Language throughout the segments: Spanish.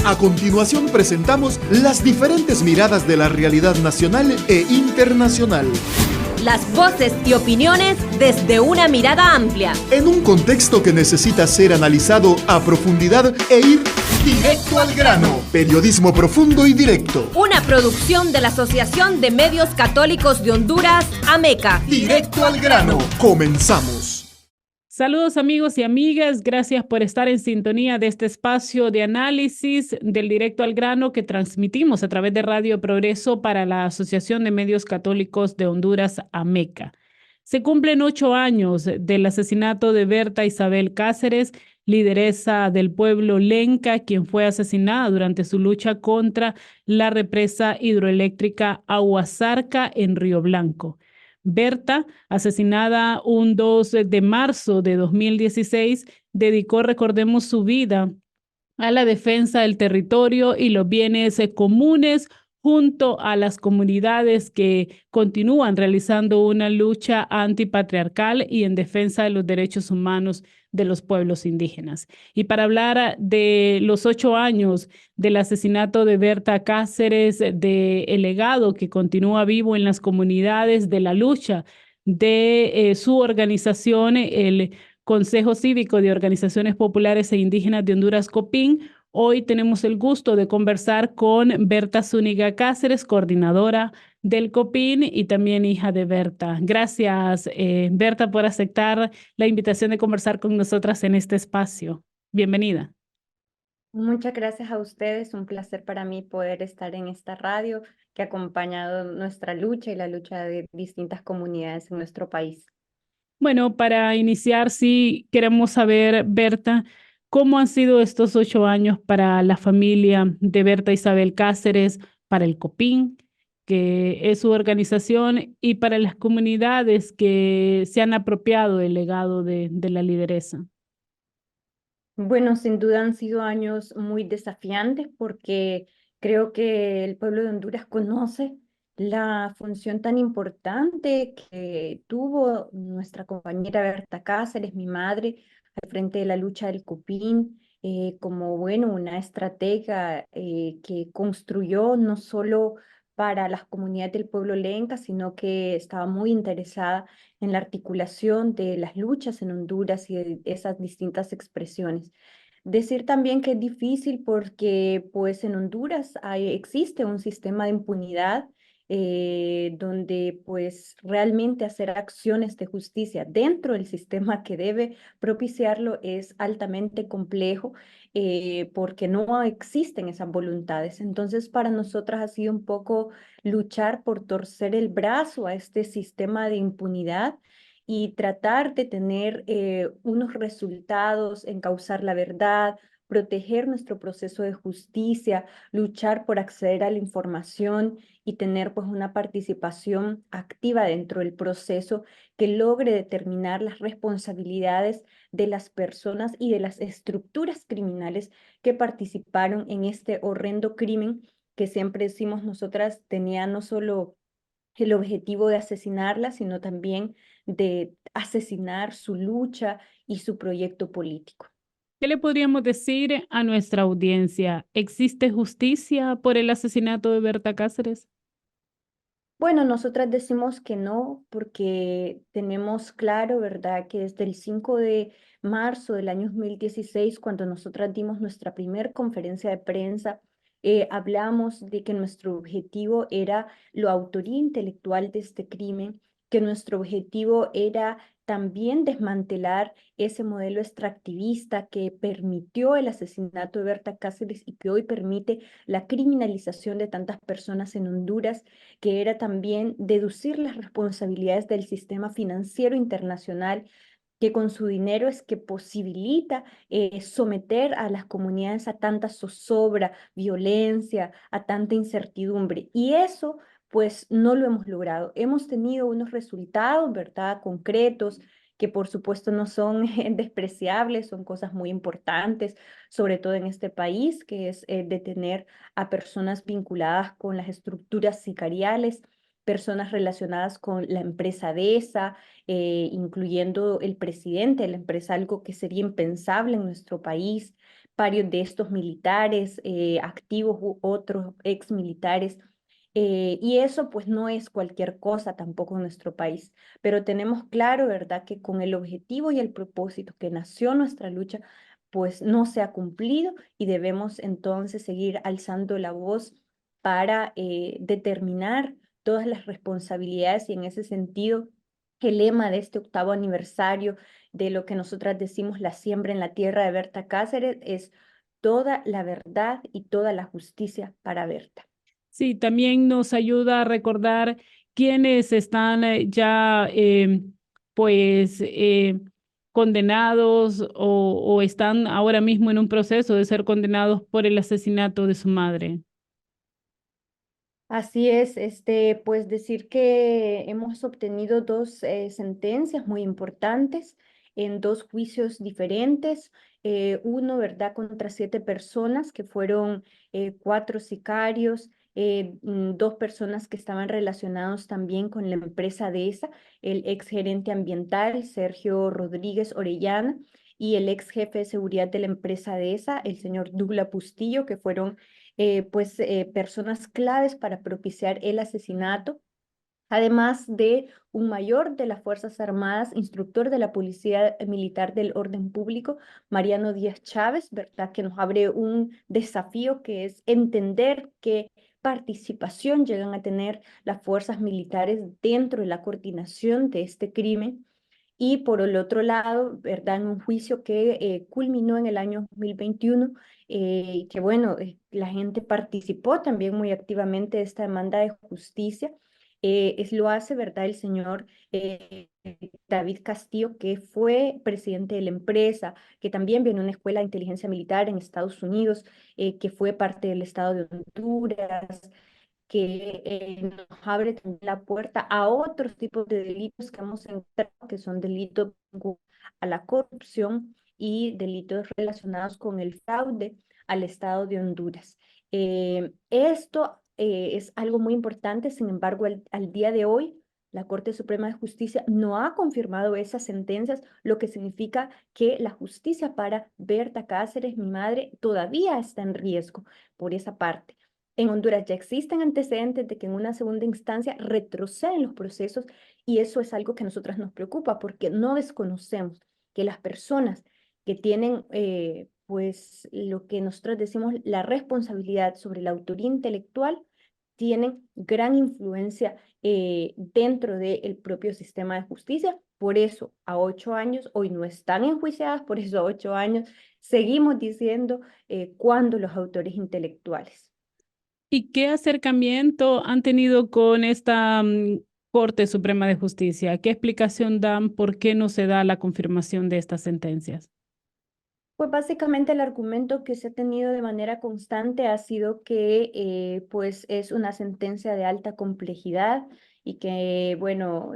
A continuación presentamos las diferentes miradas de la realidad nacional e internacional. Las voces y opiniones desde una mirada amplia. En un contexto que necesita ser analizado a profundidad e ir directo al grano. Periodismo profundo y directo. Una producción de la Asociación de Medios Católicos de Honduras, AMECA. Directo al grano. Comenzamos. Saludos amigos y amigas, gracias por estar en sintonía de este espacio de análisis del Directo al Grano que transmitimos a través de Radio Progreso para la Asociación de Medios Católicos de Honduras, AMECA. Se cumplen 8 años del asesinato de Berta Isabel Cáceres, lideresa del pueblo lenca, quien fue asesinada durante su lucha contra la represa hidroeléctrica Aguasarca en Río Blanco. Berta, asesinada un 2 de marzo de 2016, dedicó, recordemos, su vida a la defensa del territorio y los bienes comunes junto a las comunidades que continúan realizando una lucha antipatriarcal y en defensa de los derechos humanos de los pueblos indígenas. Y para hablar de los 8 años del asesinato de Berta Cáceres, del legado que continúa vivo en las comunidades, de la lucha de su organización, el Consejo Cívico de Organizaciones Populares e Indígenas de Honduras, COPIN, hoy tenemos el gusto de conversar con Berta Zúñiga Cáceres, coordinadora del COPIN y también hija de Berta. Gracias, Berta, por aceptar la invitación de conversar con nosotras en este espacio. Bienvenida. Muchas gracias a ustedes. Un placer para mí poder estar en esta radio que ha acompañado nuestra lucha y la lucha de distintas comunidades en nuestro país. Bueno, para iniciar, sí queremos saber, Berta, ¿cómo han sido estos 8 años para la familia de Berta Isabel Cáceres, para el COPIN, que es su organización, y para las comunidades que se han apropiado del legado de la lideresa? Bueno, sin duda han sido años muy desafiantes porque creo que el pueblo de Honduras conoce la función tan importante que tuvo nuestra compañera Berta Cáceres, mi madre, al frente de la lucha del Copín, como bueno, una estratega que construyó no solo para las comunidades del pueblo lenca, sino que estaba muy interesada en la articulación de las luchas en Honduras y de esas distintas expresiones. Decir también que es difícil porque pues en Honduras existe un sistema de impunidad donde pues realmente hacer acciones de justicia dentro del sistema que debe propiciarlo es altamente complejo porque no existen esas voluntades. Entonces para nosotras ha sido un poco luchar por torcer el brazo a este sistema de impunidad y tratar de tener unos resultados, encauzar la verdad, proteger nuestro proceso de justicia, luchar por acceder a la información y tener pues una participación activa dentro del proceso que logre determinar las responsabilidades de las personas y de las estructuras criminales que participaron en este horrendo crimen que siempre decimos nosotras tenía no solo el objetivo de asesinarla, sino también de asesinar su lucha y su proyecto político. ¿Qué le podríamos decir a nuestra audiencia? ¿Existe justicia por el asesinato de Berta Cáceres? Bueno, nosotras decimos que no, porque tenemos claro, ¿verdad?, que desde el 5 de marzo del año 2016, cuando nosotras dimos nuestra primer conferencia de prensa, hablamos de que nuestro objetivo era la autoría intelectual de este crimen, que nuestro objetivo era también desmantelar ese modelo extractivista que permitió el asesinato de Berta Cáceres y que hoy permite la criminalización de tantas personas en Honduras, que era también deducir las responsabilidades del sistema financiero internacional que con su dinero es que posibilita someter a las comunidades a tanta zozobra, violencia, a tanta incertidumbre. Y eso, pues, no lo hemos logrado. Hemos tenido unos resultados, ¿verdad?, concretos, que por supuesto no son despreciables, son cosas muy importantes, sobre todo en este país, que es detener a personas vinculadas con las estructuras sicariales, personas relacionadas con la empresa DESA, incluyendo el presidente de la empresa, algo que sería impensable en nuestro país, varios de estos militares activos u otros ex militares. Y eso pues no es cualquier cosa tampoco en nuestro país, pero tenemos claro, ¿verdad?, que con el objetivo y el propósito que nació nuestra lucha, pues no se ha cumplido y debemos entonces seguir alzando la voz para determinar todas las responsabilidades y en ese sentido el lema de este 8º aniversario de lo que nosotras decimos la siembra en la tierra de Berta Cáceres es toda la verdad y toda la justicia para Berta. Sí, también nos ayuda a recordar quiénes están ya pues condenados o están ahora mismo en un proceso de ser condenados por el asesinato de su madre. Así es, pues decir que hemos obtenido dos sentencias muy importantes en dos juicios diferentes. Uno, ¿verdad?, contra 7 personas que fueron 4 sicarios, 2 personas que estaban relacionados también con la empresa DESA, el ex gerente ambiental Sergio Rodríguez Orellana y el ex jefe de seguridad de la empresa DESA, el señor Douglas Bustillo, que fueron personas claves para propiciar el asesinato, además de un mayor de las Fuerzas Armadas, instructor de la Policía Militar del Orden Público, Mariano Díaz Chávez, ¿verdad?, que nos abre un desafío que es entender qué participación llegan a tener las fuerzas militares dentro de la coordinación de este crimen. Y por el otro lado, ¿verdad?, en un juicio que culminó en el año 2021, que bueno, la gente participó también muy activamente de esta demanda de justicia. Lo hace, ¿verdad?, el señor David Castillo, que fue presidente de la empresa, que también viene de una escuela de inteligencia militar en Estados Unidos, que fue parte del Estado de Honduras, que nos abre también la puerta a otros tipos de delitos que hemos encontrado, que son delitos a la corrupción y delitos relacionados con el fraude al Estado de Honduras. Esto es algo muy importante, sin embargo, al día de hoy, la Corte Suprema de Justicia no ha confirmado esas sentencias, lo que significa que la justicia para Berta Cáceres, mi madre, todavía está en riesgo por esa parte. En Honduras ya existen antecedentes de que en una segunda instancia retroceden los procesos y eso es algo que a nosotras nos preocupa porque no desconocemos que las personas que tienen, pues, lo que nosotros decimos la responsabilidad sobre la autoría intelectual, tienen gran influencia dentro del propio sistema de justicia. Por eso, a 8 años, hoy no están enjuiciadas, por eso a 8 años seguimos diciendo cuándo los autores intelectuales. ¿Y qué acercamiento han tenido con esta Corte Suprema de Justicia? ¿Qué explicación dan por qué no se da la confirmación de estas sentencias? Pues básicamente el argumento que se ha tenido de manera constante ha sido que pues es una sentencia de alta complejidad y que bueno,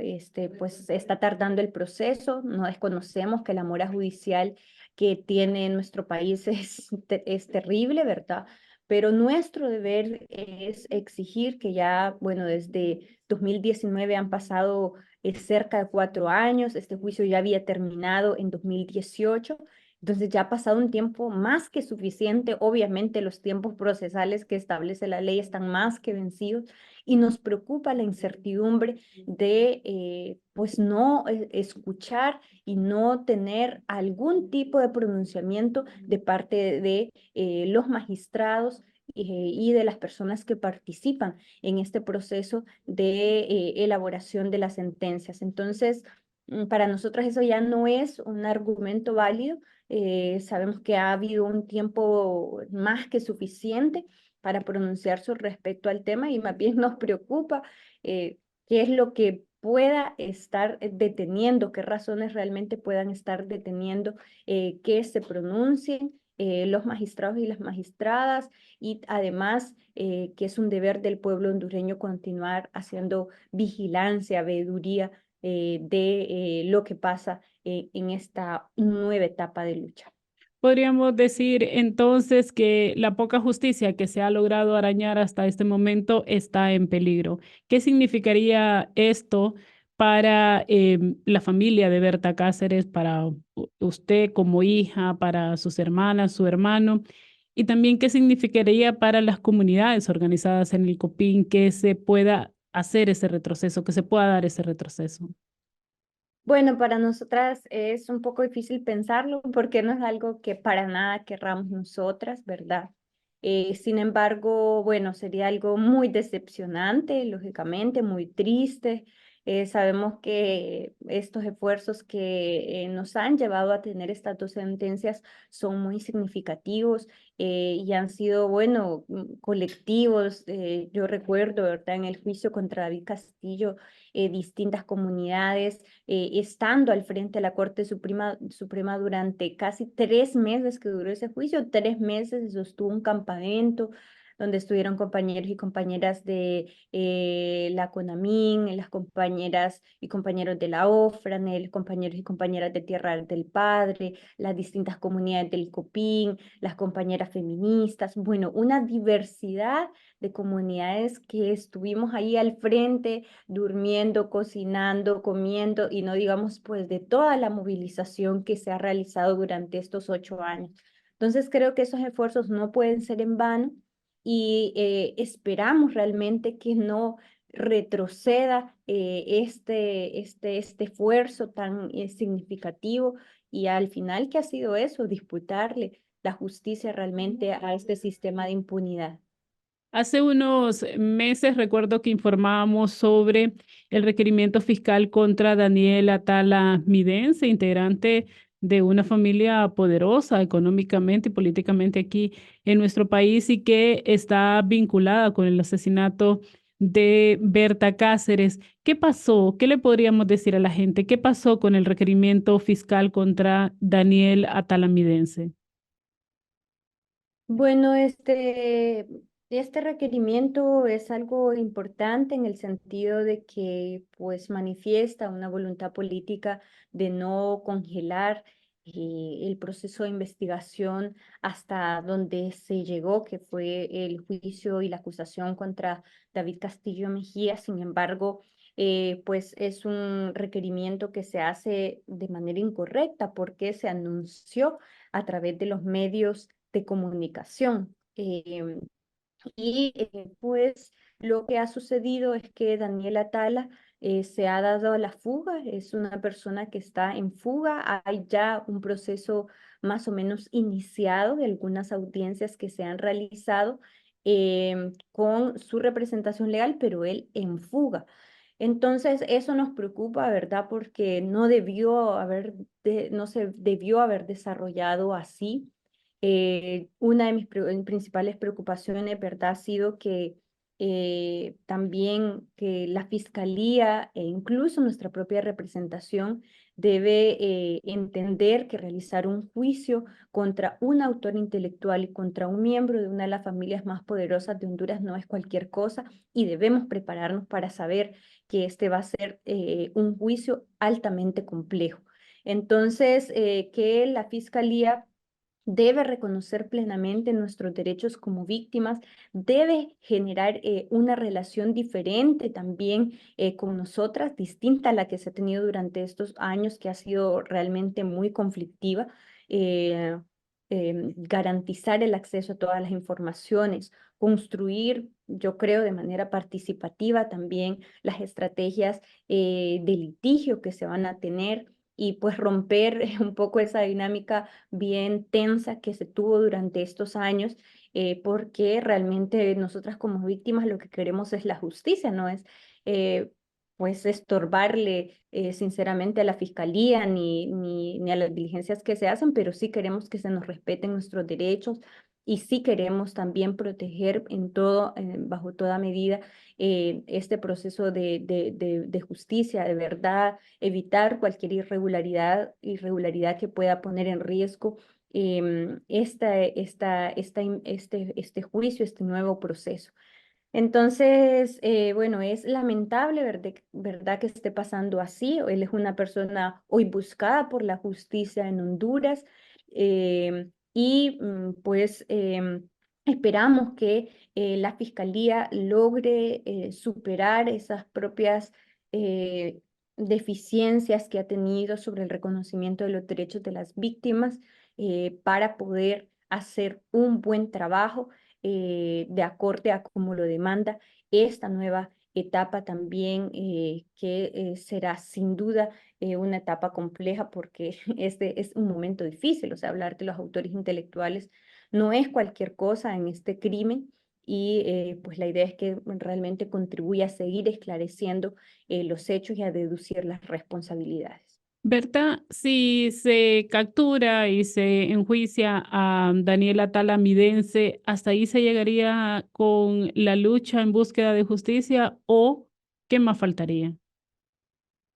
pues está tardando el proceso. No desconocemos que la mora judicial que tiene nuestro país es terrible, ¿verdad? Pero nuestro deber es exigir que ya, bueno, desde 2019 han pasado cerca de 4 años, este juicio ya había terminado en 2018. Entonces ya ha pasado un tiempo más que suficiente. Obviamente los tiempos procesales que establece la ley están más que vencidos y nos preocupa la incertidumbre de pues no escuchar y no tener algún tipo de pronunciamiento de parte de los magistrados y de las personas que participan en este proceso de elaboración de las sentencias. Entonces, para nosotros eso ya no es un argumento válido. Sabemos que ha habido un tiempo más que suficiente para pronunciarse respecto al tema y más bien nos preocupa qué es lo que pueda estar deteniendo, qué razones realmente puedan estar deteniendo que se pronuncien los magistrados y las magistradas y además que es un deber del pueblo hondureño continuar haciendo vigilancia, veeduría de lo que pasa en esta nueva etapa de lucha. Podríamos decir entonces que la poca justicia que se ha logrado arañar hasta este momento está en peligro. ¿Qué significaría esto para la familia de Berta Cáceres, para usted como hija, para sus hermanas, su hermano, y también qué significaría para las comunidades organizadas en el COPIN que se pueda hacer ese retroceso, que se pueda dar ese retroceso? Bueno, para nosotras es un poco difícil pensarlo porque no es algo que para nada querramos nosotras, ¿verdad? Sin embargo, bueno, sería algo muy decepcionante, lógicamente, muy triste. Sabemos que estos esfuerzos que nos han llevado a tener estas dos sentencias son muy significativos y han sido, bueno, colectivos. Yo recuerdo, ¿verdad? En el juicio contra David Castillo, distintas comunidades estando al frente de la Corte Suprema durante casi 3 meses que duró ese juicio, 3 meses se sostuvo un campamento donde estuvieron compañeros y compañeras de la CONAMIN, las compañeras y compañeros de la OFRANEL, compañeros y compañeras de Tierra del Padre, las distintas comunidades del COPIN, las compañeras feministas, bueno, una diversidad de comunidades que estuvimos ahí al frente durmiendo, cocinando, comiendo y no digamos pues de toda la movilización que se ha realizado durante estos 8 años. Entonces creo que esos esfuerzos no pueden ser en vano y esperamos realmente que no retroceda este esfuerzo tan significativo y al final, ¿qué ha sido eso? Disputarle la justicia realmente a este sistema de impunidad. Hace unos meses recuerdo que informábamos sobre el requerimiento fiscal contra Daniel Atala Midense, integrante de una familia poderosa económicamente y políticamente aquí en nuestro país y que está vinculada con el asesinato de Berta Cáceres. ¿Qué pasó? ¿Qué le podríamos decir a la gente? ¿Qué pasó con el requerimiento fiscal contra Daniel Atala Midense? Bueno, este requerimiento es algo importante en el sentido de que pues manifiesta una voluntad política de no congelar el proceso de investigación hasta donde se llegó, que fue el juicio y la acusación contra David Castillo Mejía. Sin embargo, pues es un requerimiento que se hace de manera incorrecta porque se anunció a través de los medios de comunicación. Pues lo que ha sucedido es que Daniel Atala se ha dado a la fuga, es una persona que está en fuga, hay ya un proceso más o menos iniciado de algunas audiencias que se han realizado con su representación legal, pero él en fuga. Entonces, eso nos preocupa, ¿verdad? Porque no se debió haber desarrollado así. Una de mis principales preocupaciones, ¿verdad? Ha sido que también que la fiscalía e incluso nuestra propia representación debe entender que realizar un juicio contra un autor intelectual y contra un miembro de una de las familias más poderosas de Honduras no es cualquier cosa y debemos prepararnos para saber que este va a ser un juicio altamente complejo. Entonces, que la fiscalía debe reconocer plenamente nuestros derechos como víctimas, debe generar una relación diferente también con nosotras, distinta a la que se ha tenido durante estos años, que ha sido realmente muy conflictiva. eh, Garantizar el acceso a todas las informaciones, construir, yo creo, de manera participativa también las estrategias de litigio que se van a tener y pues romper un poco esa dinámica bien tensa que se tuvo durante estos años, porque realmente nosotras como víctimas lo que queremos es la justicia, no es pues estorbarle sinceramente a la fiscalía ni a las diligencias que se hacen, pero sí queremos que se nos respeten nuestros derechos y sí queremos también proteger bajo toda medida este proceso de justicia, de verdad, evitar cualquier irregularidad que pueda poner en riesgo este juicio, este nuevo proceso. Entonces, bueno, es lamentable, verdad, que esté pasando así. Él es una persona hoy buscada por la justicia en Honduras pues esperamos que la fiscalía logre superar esas propias deficiencias que ha tenido sobre el reconocimiento de los derechos de las víctimas para poder hacer un buen trabajo de acorde a como lo demanda esta nueva etapa también, que será sin duda una etapa compleja porque este es un momento difícil, o sea, hablar de los autores intelectuales no es cualquier cosa en este crimen y pues la idea es que realmente contribuya a seguir esclareciendo los hechos y a deducir las responsabilidades. Berta, si se captura y se enjuicia a Daniela Talamidense, ¿hasta ahí se llegaría con la lucha en búsqueda de justicia o qué más faltaría?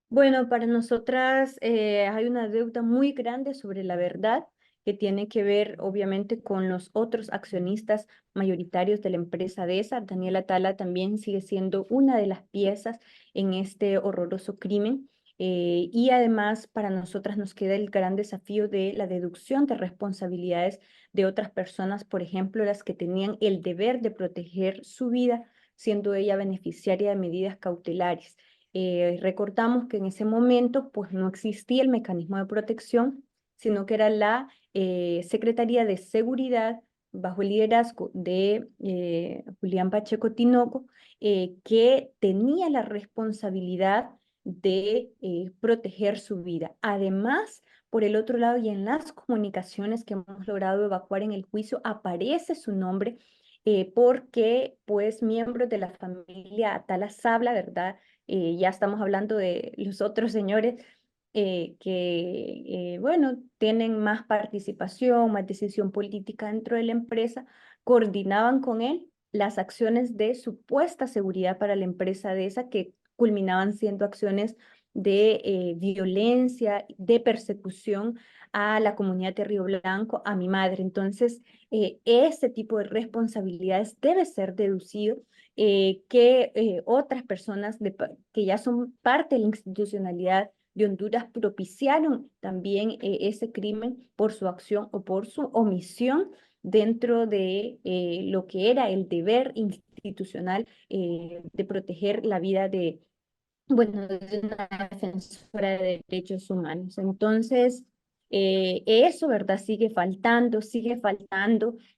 Bueno, para nosotras hay una deuda muy grande sobre la verdad que tiene que ver obviamente con los otros accionistas mayoritarios de la empresa DESA. Daniela Tala también sigue siendo una de las piezas en este horroroso crimen. Y además para nosotras nos queda el gran desafío de la deducción de responsabilidades de otras personas, por ejemplo, las que tenían el deber de proteger su vida, siendo ella beneficiaria de medidas cautelares. Recordamos que en ese momento pues no existía el mecanismo de protección, sino que era la Secretaría de Seguridad bajo el liderazgo de Julián Pacheco Tinoco, que tenía la responsabilidad de proteger su vida. Además, por el otro lado y en las comunicaciones que hemos logrado evacuar en el juicio, aparece su nombre porque pues miembros de la familia Atala Sabla, ¿verdad? Ya estamos hablando de los otros señores que, bueno, tienen más participación, más decisión política dentro de la empresa, coordinaban con él las acciones de supuesta seguridad para la empresa de esa que culminaban siendo acciones de violencia, de persecución a la comunidad de Río Blanco, a mi madre. Entonces, ese tipo de responsabilidades debe ser deducido que otras personas que ya son parte de la institucionalidad de Honduras propiciaron también ese crimen por su acción o por su omisión dentro de lo que era el deber institucional de proteger la vida de, bueno, de una defensora de derechos humanos. Entonces, eso, ¿verdad? Sigue faltando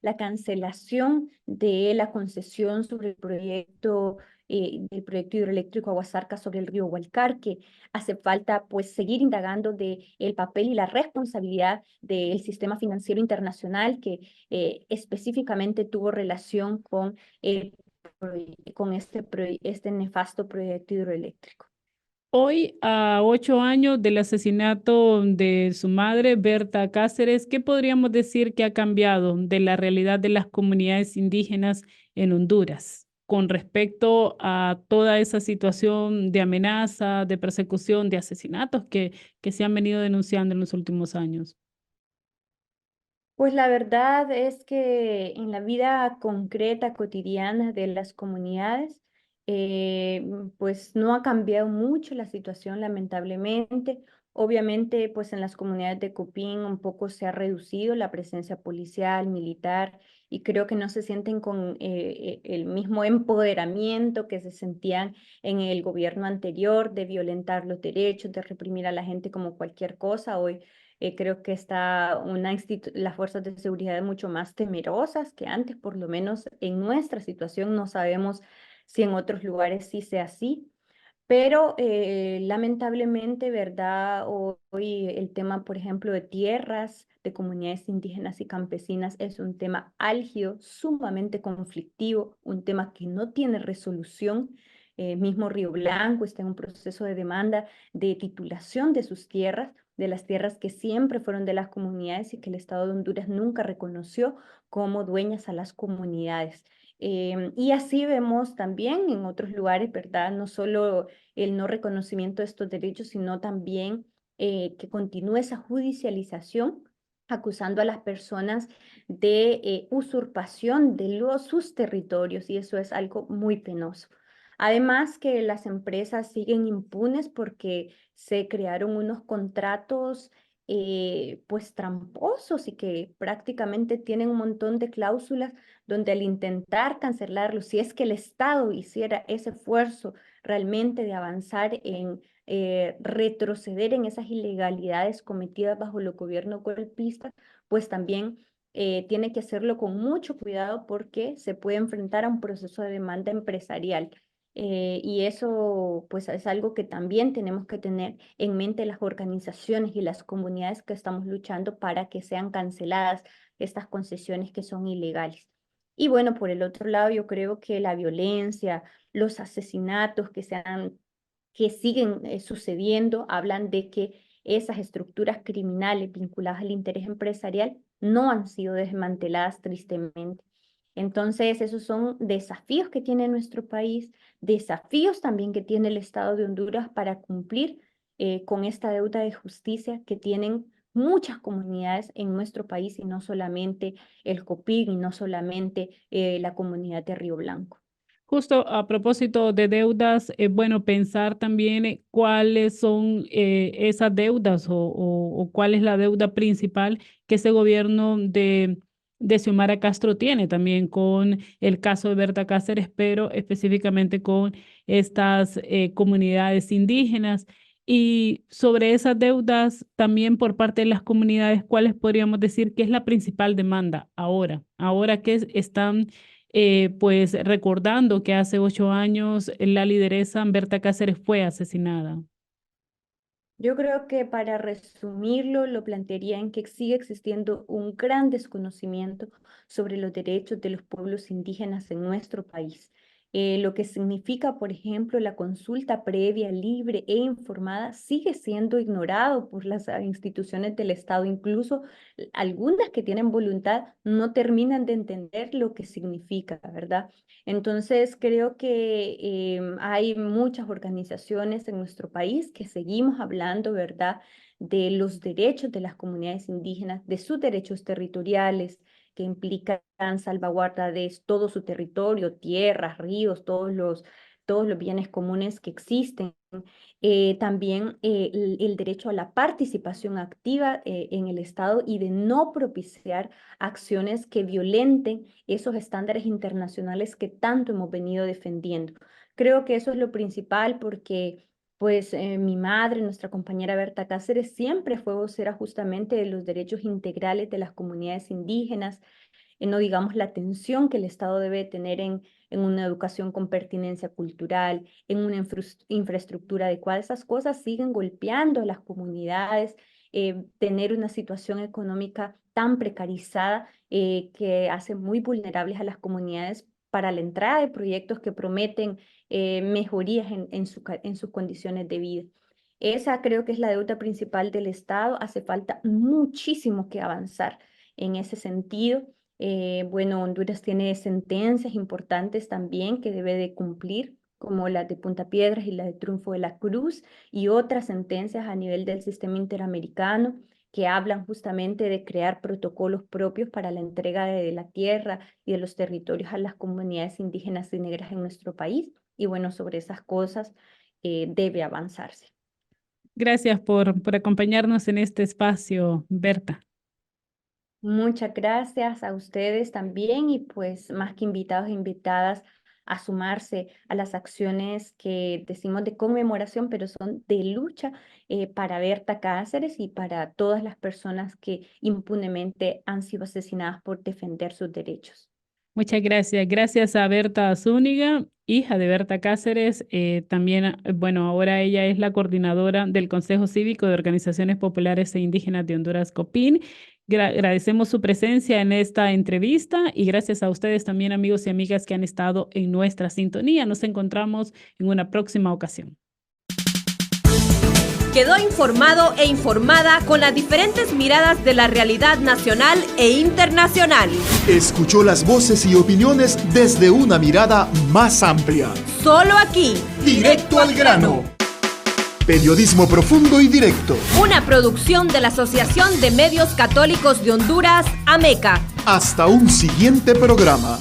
la cancelación de la concesión sobre el proyecto del proyecto hidroeléctrico Aguasarca sobre el río Hualcar, que hace falta pues seguir indagando de el papel y la responsabilidad del sistema financiero internacional que específicamente tuvo relación con este nefasto proyecto hidroeléctrico. Hoy, a 8 años del asesinato de su madre, Berta Cáceres, ¿qué podríamos decir que ha cambiado de la realidad de las comunidades indígenas en Honduras con respecto a toda esa situación de amenaza, de persecución, de asesinatos que se han venido denunciando en los últimos años? Pues la verdad es que en la vida concreta, cotidiana de las comunidades, pues no ha cambiado mucho la situación, lamentablemente. Obviamente, pues en las comunidades de Copín un poco se ha reducido la presencia policial, militar, y creo que no se sienten con el mismo empoderamiento que se sentían en el gobierno anterior de violentar los derechos, de reprimir a la gente como cualquier cosa. Hoy creo que está las fuerzas de seguridad mucho más temerosas que antes, por lo menos en nuestra situación. No sabemos si en otros lugares sí sea así, pero lamentablemente, ¿verdad? Hoy el tema, por ejemplo, de tierras de comunidades indígenas y campesinas es un tema álgido, sumamente conflictivo, un tema que no tiene resolución. Mismo Río Blanco está en un proceso de demanda de titulación de sus tierras, de las tierras que siempre fueron de las comunidades y que el Estado de Honduras nunca reconoció como dueñas a las comunidades. Y así vemos también en otros lugares, ¿verdad? No solo el no reconocimiento de estos derechos, sino también que continúe esa judicialización acusando a las personas de usurpación de sus territorios y eso es algo muy penoso. Además que las empresas siguen impunes porque se crearon unos contratos pues tramposos y que prácticamente tienen un montón de cláusulas donde al intentar cancelarlos, si es que el Estado hiciera ese esfuerzo realmente de avanzar en retroceder en esas ilegalidades cometidas bajo los gobiernos golpistas, pues también tiene que hacerlo con mucho cuidado porque se puede enfrentar a un proceso de demanda empresarial. Y eso pues es algo que también tenemos que tener en mente las organizaciones y las comunidades que estamos luchando para que sean canceladas estas concesiones que son ilegales. Y bueno, por el otro lado, yo creo que la violencia, los asesinatos que siguen sucediendo, hablan de que esas estructuras criminales vinculadas al interés empresarial no han sido desmanteladas tristemente. Entonces, esos son desafíos que tiene nuestro país, desafíos también que tiene el Estado de Honduras para cumplir con esta deuda de justicia que tienen muchas comunidades en nuestro país y no solamente el Copig y no solamente la comunidad de Río Blanco. Justo a propósito de deudas, es bueno pensar también cuáles son esas deudas o cuál es la deuda principal que ese gobierno de Xiomara Castro tiene también con el caso de Berta Cáceres, pero específicamente con estas comunidades indígenas. Y sobre esas deudas, también por parte de las comunidades, ¿cuáles podríamos decir que es la principal demanda ahora que están pues recordando que hace 8 años la lideresa Berta Cáceres fue asesinada? Yo creo que para resumirlo, lo plantearía en que sigue existiendo un gran desconocimiento sobre los derechos de los pueblos indígenas en nuestro país. Lo que significa, por ejemplo, la consulta previa, libre e informada sigue siendo ignorado por las instituciones del Estado. Incluso algunas que tienen voluntad no terminan de entender lo que significa, ¿verdad? Entonces, creo que hay muchas organizaciones en nuestro país que seguimos hablando, ¿verdad?, de los derechos de las comunidades indígenas, de sus derechos territoriales, que implican salvaguarda de todo su territorio, tierras, ríos, todos los bienes comunes que existen. También el derecho a la participación activa en el Estado y de no propiciar acciones que violenten esos estándares internacionales que tanto hemos venido defendiendo. Creo que eso es lo principal porque pues mi madre, nuestra compañera Berta Cáceres, siempre fue vocera justamente de los derechos integrales de las comunidades indígenas, no digamos la atención que el Estado debe tener en una educación con pertinencia cultural, en una infraestructura adecuada. Esas cosas siguen golpeando a las comunidades, tener una situación económica tan precarizada que hace muy vulnerables a las comunidades para la entrada de proyectos que prometen mejorías en sus condiciones de vida. Esa creo que es la deuda principal del Estado. Hace falta muchísimo que avanzar en ese sentido. Bueno, Honduras tiene sentencias importantes también que debe de cumplir, como la de Punta Piedras y la de Triunfo de la Cruz, y otras sentencias a nivel del sistema interamericano que hablan justamente de crear protocolos propios para la entrega de la tierra y de los territorios a las comunidades indígenas y negras en nuestro país. Y bueno, sobre esas cosas debe avanzarse. Gracias por acompañarnos en este espacio, Berta. Muchas gracias a ustedes también y pues más que invitados e invitadas a sumarse a las acciones que decimos de conmemoración, pero son de lucha para Berta Cáceres y para todas las personas que impunemente han sido asesinadas por defender sus derechos. Muchas gracias. Gracias a Berta Zúñiga, hija de Berta Cáceres. También, bueno, ahora ella es la coordinadora del Consejo Cívico de Organizaciones Populares e Indígenas de Honduras, COPIN. Agradecemos su presencia en esta entrevista y gracias a ustedes también, amigos y amigas que han estado en nuestra sintonía. Nos encontramos en una próxima ocasión. Quedó informado e informada con las diferentes miradas de la realidad nacional e internacional. Escuchó las voces y opiniones desde una mirada más amplia. Solo aquí. Directo al grano. Periodismo profundo y directo. Una producción de la Asociación de Medios Católicos de Honduras, AMECA. Hasta un siguiente programa.